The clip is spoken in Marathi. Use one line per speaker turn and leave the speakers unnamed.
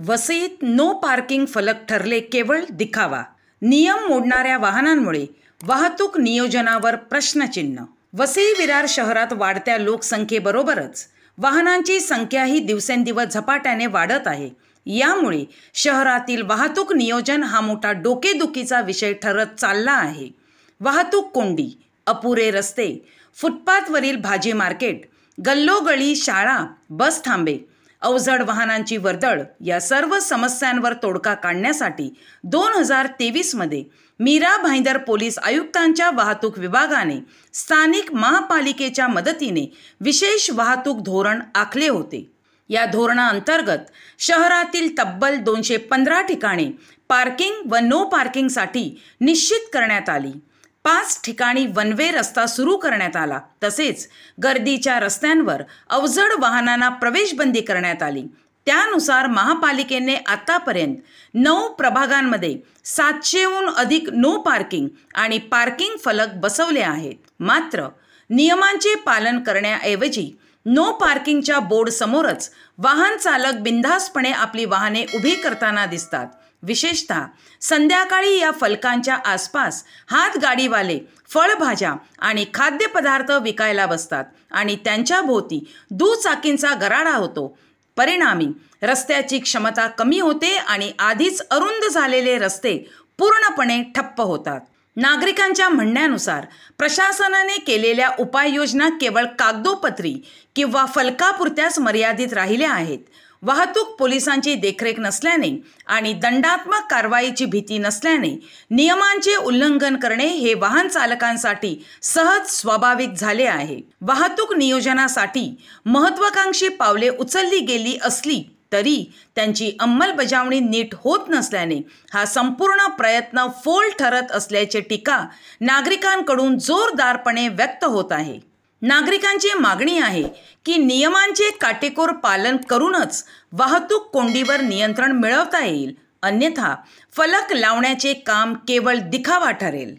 वसईत नो पार्किंग फलक ठरले केवळ दिखावा. नियम मोडणाऱ्या वाहनांमुळे वाहतूक नियोजनावर प्रश्नचिन्ह. वसई विरार शहरात वाढत्या लोकसंख्येबरोबरच वाहनांची संख्याही दिवसेंदिवस झपाट्याने वाढत आहे. यामुळे शहरातील वाहतूक नियोजन हा मोठा डोकेदुखीचा विषय ठरत चालला आहे. वाहतूक कोंडी, अपुरे रस्ते, फुटपाथवरील भाजी मार्केट, गल्लोगळी, शाळा, बस थांबे, अवजड वाहनांची वर्दळ या सर्व समस्यांवर तोडगा काढण्यासाठी 2023मध्ये मीरा भाईंदर पोलीस आयुक्तांच्या वाहतूक विभागाने स्थानिक महापालिकेच्या मदतीने विशेष वाहतूक धोरण आखले होते. या धोरणाअंतर्गत शहरातील तब्बल 215 ठिकाणे पार्किंग व नो पार्किंगसाठी निश्चित करण्यात आली. 5 ठिकाणी वन वे रस्ता सुरू करण्यात आला. तसेच गर्दीच्या रस्त्यांवर अवजड वाहनांना प्रवेशबंदी करण्यात आली. त्यानुसार महापालिकेने आतापर्यंत 9 प्रभागांमध्ये 700हून अधिक नो पार्किंग आणि पार्किंग फलक बसवले आहेत. मात्र नियमांचे पालन करण्याऐवजी नो पार्किंगच्या बोर्ड समोरच वाहन चालक बिनधास्तपणे आपली वाहने उभी करताना दिसतात. विशेषतः संध्याकाळी या फलकांच्या आसपास हातगाडीवाले फळभाज्या आणि खाद्यपदार्थ विकायला बसतात आणि त्यांच्या भोवती दुचाकींचा गराडा होतो. परिणामी रस्त्याची क्षमता कमी होते आणि आधीच अरुंद झालेले रस्ते पूर्णपणे ठप्प होतात. नागरिकांच्या म्हणण्यानुसार प्रशासनाने केलेल्या उपाययोजना केवळ कागदोपत्री किंवा फलकापुरत्याच मर्यादित राहिल्या आहेत. वाहतूक पोलिसांची देखरेख नसल्याने आणि दंडात्मक कारवाईची भीती नसल्याने नियमांचे उल्लंघन करणे हे वाहन चालकांसाठी सहज स्वाभाविक झाले आहे. वाहतूक नियोजनासाठी महत्त्वाकांक्षी पावले उचलली गेली असली तरी त्यांची अंमलबजावणी नीट होत नसल्याने हा संपूर्ण प्रयत्न फोल ठरत असल्याची टीका नागरिकांकडून जोरदारपणे व्यक्त होत आहे. नागरिकांची मागणी आहे की नियमांचे काटेकोर पालन करूनच वाहतूक कोंडीवर नियंत्रण मिळवता येईल. अन्यथा फलक लावण्याचे काम केवळ दिखावा ठरेल.